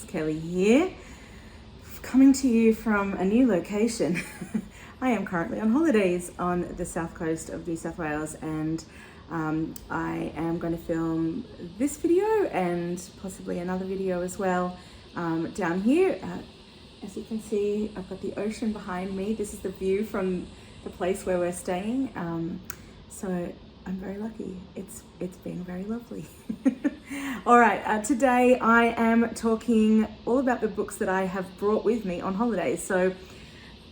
it's Kelly here, coming to you from a new location. I am currently on holidays on the south coast of New South Wales, and I am going to film this video and possibly another video as well down here. As you can see, I've got the ocean behind me. This is the view from the place where we're staying. So I'm very lucky. It's been very lovely. All right, today I am talking all about the books that I have brought with me on holidays. So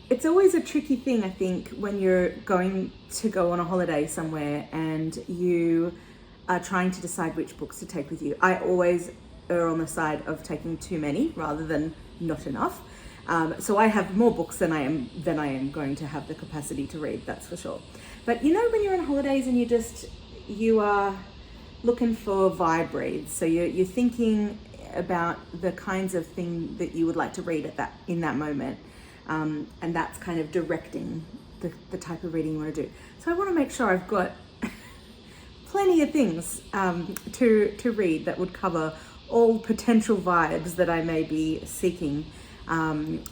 it's always a tricky thing, I think, when you're going to go on a holiday somewhere and you are trying to decide which books to take with you. I always err on the side of taking too many rather than not enough. So I have more books than I am going to have the capacity to read, that's for sure. But you know, when you're on holidays and you are looking for vibe reads, so you're thinking about the kinds of thing that you would like to read in that moment, and that's kind of directing the type of reading you want to do. So I want to make sure I've got plenty of things to read that would cover all potential vibes that I may be seeking on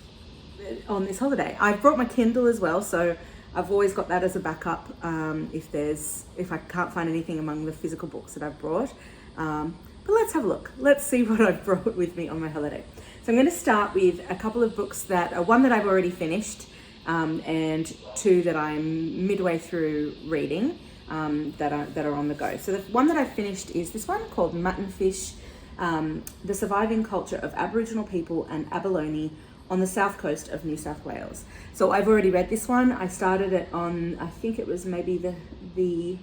this holiday. I've brought my Kindle as well, so I've always got that as a backup if I can't find anything among the physical books that I've brought. But let's have a look. Let's see what I've brought with me on my holiday. So I'm going to start with a couple of books one that I've already finished, and two that I'm midway through reading that are on the go. So the one that I've finished is this one called Mutton, The Surviving Culture of Aboriginal People and Abalone on the south coast of New South Wales. So I've already read this one. I started it on, I think it was maybe the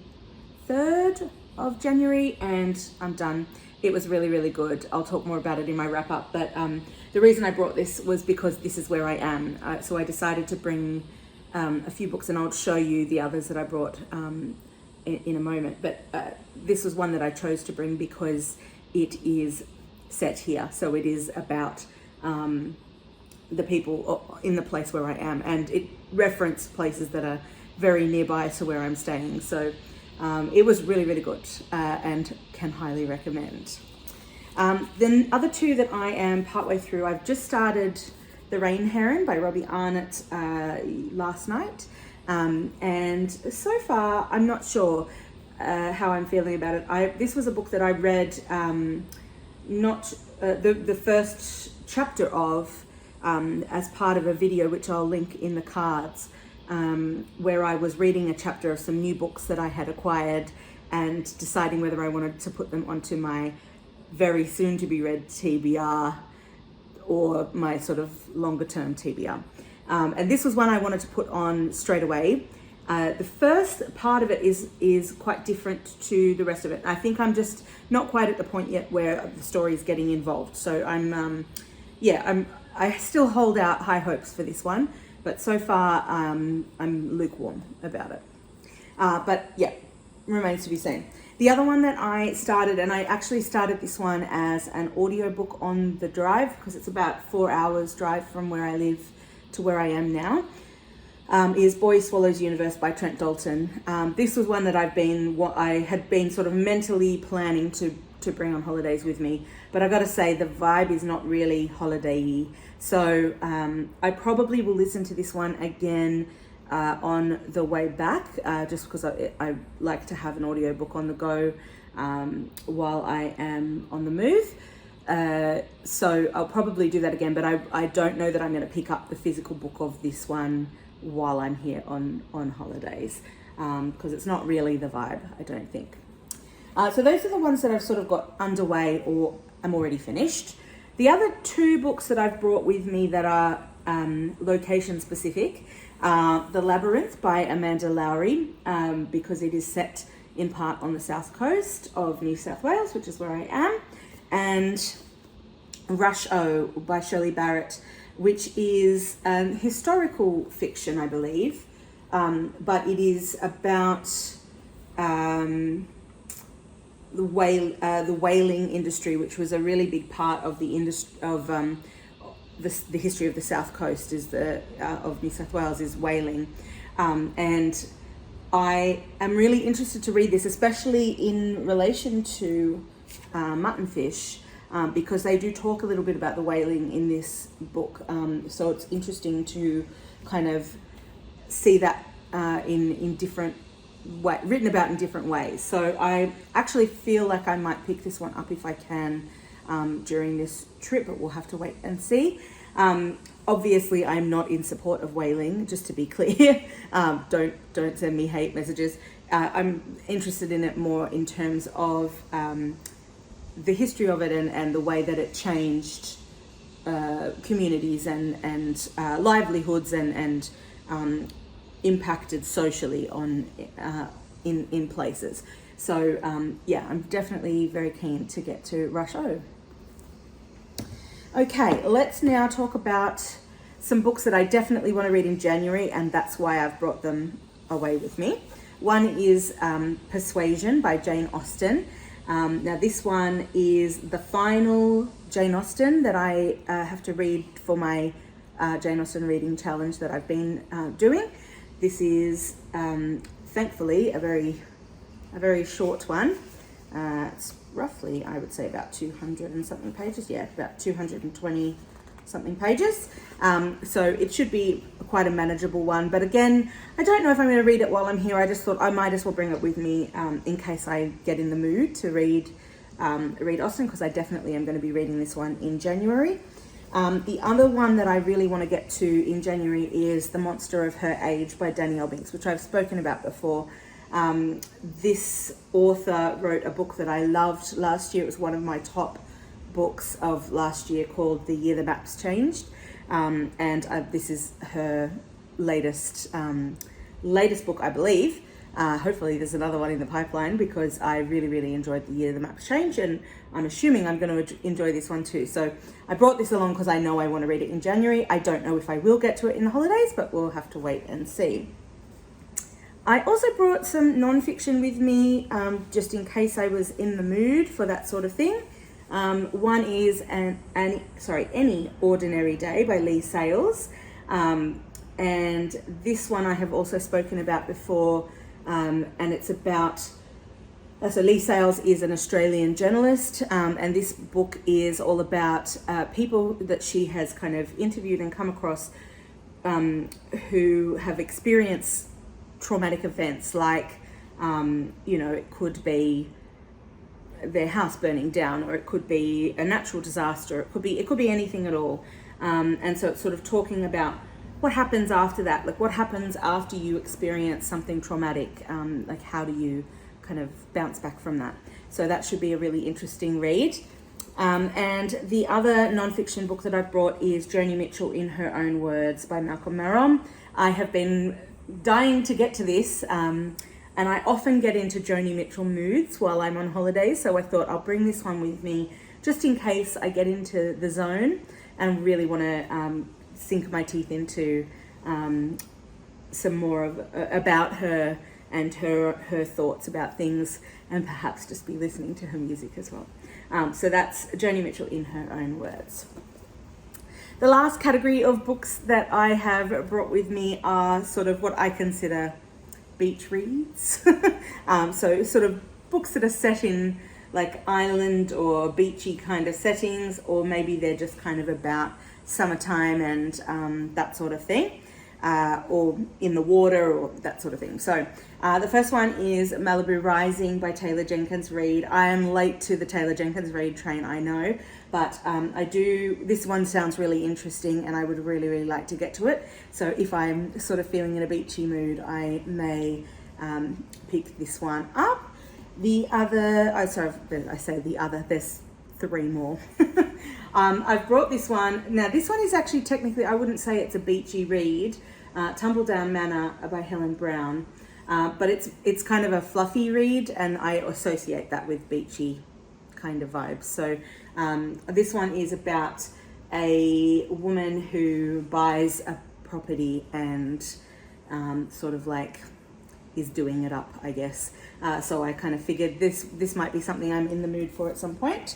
3rd of January, and I'm done. It was really, really good. I'll talk more about it in my wrap up, but the reason I brought this was because this is where I am. So I decided to bring a few books, and I'll show you the others that I brought in a moment. But this was one that I chose to bring because it is set here. So it is about the people in the place where I am, and it referenced places that are very nearby to where I'm staying. So it was really, really good, and can highly recommend. The other two that I am partway through, I've just started The Rain Heron by Robbie Arnott last night, and so far I'm not sure how I'm feeling about it. This was a book that I read the first chapter of as part of a video which I'll link in the cards, where I was reading a chapter of some new books that I had acquired and deciding whether I wanted to put them onto my very soon to be read TBR or my sort of longer term TBR. And this was one I wanted to put on straight away. The first part of it is quite different to the rest of it. I think I'm just not quite at the point yet where the story is getting involved. So I still hold out high hopes for this one, but so far I'm lukewarm about it. But yeah, remains to be seen. The other one that I started, and I actually started this one as an audiobook on the drive because it's about 4 hours drive from where I live to where I am now, is Boy Swallows Universe by Trent, Dalton. This was one that I had been sort of mentally planning to bring on holidays with me, but I got to say the vibe is not really holiday-y. So I probably will listen to this one again on the way back, just because I like to have an audiobook on the go while I am on the move. So I'll probably do that again, but I don't know that I'm going to pick up the physical book of this one while I'm here on holidays, because it's not really the vibe, I don't think. So those are the ones that I've sort of got underway or I'm already finished. The other two books that I've brought with me that are location specific are The Labyrinth by Amanda Lohrey, because it is set in part on the south coast of New South Wales, which is where I am, and Rush O by Shirley Barrett, which is historical fiction, I believe, but it is about the whaling industry, which was a really big part of the industry of the history of the south coast of New South Wales is whaling, and I am really interested to read this, especially in relation to mutton fish, because they do talk a little bit about the whaling in this book. So it's interesting to kind of see that in different written about in different ways. So I actually feel like I might pick this one up if I can during this trip, but we'll have to wait and see. Obviously, I'm not in support of whaling, just to be clear. Don't send me hate messages. I'm interested in it more in terms of the history of it and the way that it changed communities and livelihoods and impacted socially on in places. So yeah, I'm definitely very keen to get to Rusho. Okay, let's now talk about some books that I definitely want to read in January, and that's why I've brought them away with me. One is Persuasion by Jane Austen. Now this one is the final Jane Austen that I have to read for my Jane Austen reading challenge that I've been doing. This is thankfully a very short one. It's roughly, I would say, about 200 and something pages. Yeah, about 220 something pages. So it should be quite a manageable one. But again, I don't know if I'm going to read it while I'm here. I just thought I might as well bring it with me in case I get in the mood to read Austen, because I definitely am going to be reading this one in January. The other one that I really want to get to in January is The Monster of Her Age by Danielle Binks, which I've spoken about before. This author wrote a book that I loved last year. It was one of my top books of last year, called The Year the Maps Changed. This is her latest book, I believe. Hopefully there's another one in the pipeline, because I really, really enjoyed The Year the Maps Changed, and I'm assuming I'm going to enjoy this one too. So I brought this along because I know I want to read it in January. I don't know if I will get to it in the holidays, but we'll have to wait and see. I also brought some non-fiction with me, just in case I was in the mood for that sort of thing. One is Any Ordinary Day by Leigh Sales. And this one I have also spoken about before, and it's about, so Leigh Sales is an Australian journalist, and this book is all about people that she has kind of interviewed and come across who have experienced traumatic events, like, it could be their house burning down, or it could be a natural disaster, it could be anything at all. And so it's sort of talking about what happens after that, like what happens after you experience something traumatic, like how do you kind of bounce back from that. So that should be a really interesting read. And the other non-fiction book that I've brought is Joni Mitchell in Her Own Words by Malka Marom. I have been dying to get to this, and I often get into Joni Mitchell moods while I'm on holidays, so I thought I'll bring this one with me just in case I get into the zone and really want to sink my teeth into some more about her and her thoughts about things, and perhaps just be listening to her music as well. So that's Joni Mitchell in Her Own Words. The last category of books that I have brought with me are sort of what I consider beach reads. So sort of books that are set in like island or beachy kind of settings, or maybe they're just kind of about summertime and that sort of thing, or in the water or that sort of thing. So the first one is Malibu Rising by Taylor Jenkins Reid. I am late to the Taylor Jenkins Reid train, I know, but this one sounds really interesting and I would really, really like to get to it. So if I'm sort of feeling in a beachy mood, I may pick this one up. The other, there's three more. I've brought this one. Now this one is actually technically, I wouldn't say it's a beachy read, Tumbledown Manor by Helen Brown. But it's kind of a fluffy read, and I associate that with beachy kind of vibes. So this one is about a woman who buys a property and sort of like is doing it up, I guess. So I kind of figured this might be something I'm in the mood for at some point.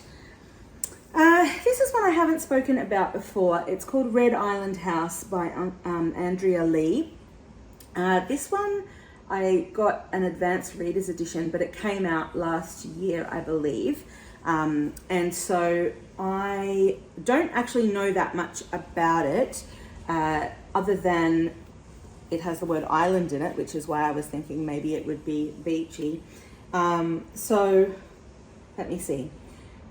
This is one I haven't spoken about before. It's called Red Island House by Andrea Leigh. This one I got an advanced readers edition, but it came out last year, I believe. And so I don't actually know that much about it, other than it has the word island in it, which is why I was thinking maybe it would be beachy. So let me see.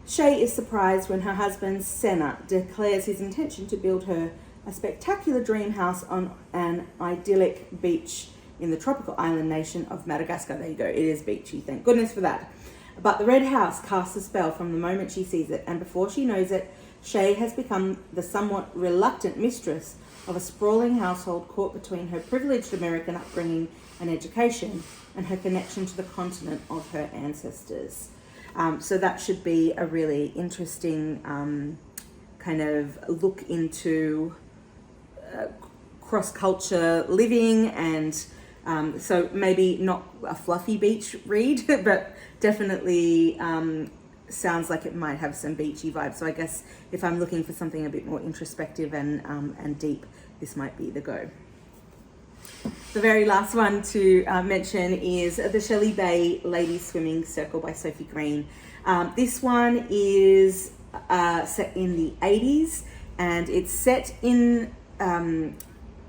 Shay is surprised when her husband, Senna, declares his intention to build her a spectacular dream house on an idyllic beach in the tropical island nation of Madagascar. There you go, it is beachy, thank goodness for that. But the red house casts a spell from the moment she sees it, and before she knows it, Shay has become the somewhat reluctant mistress of a sprawling household caught between her privileged American upbringing and education and her connection to the continent of her ancestors. So that should be a really interesting kind of look into cross-culture living, and so maybe not a fluffy beach read, but definitely sounds like it might have some beachy vibes. So I guess if I'm looking for something a bit more introspective and deep, this might be the go. The very last one to mention is the Shelley Bay Ladies Swimming Circle by Sophie Green. This one is set in the 80s, and it's set in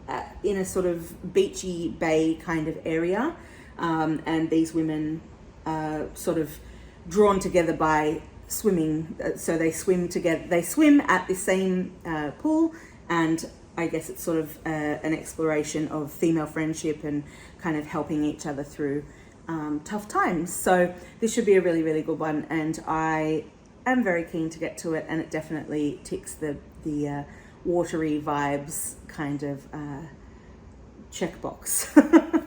a sort of beachy bay kind of area, and these women are sort of drawn together by swimming. So they swim together. They swim at the same pool, and I guess it's sort of an exploration of female friendship and kind of helping each other through tough times. So this should be a really, really good one, and I am very keen to get to it, and it definitely ticks the watery vibes kind of checkbox.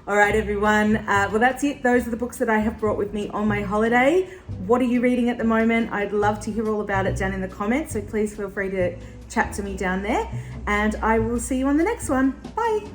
All right, everyone. Well, that's it. Those are the books that I have brought with me on my holiday. What are you reading at the moment? I'd love to hear all about it down in the comments, so please feel free to chat to me down there, and I will see you on the next one. Bye.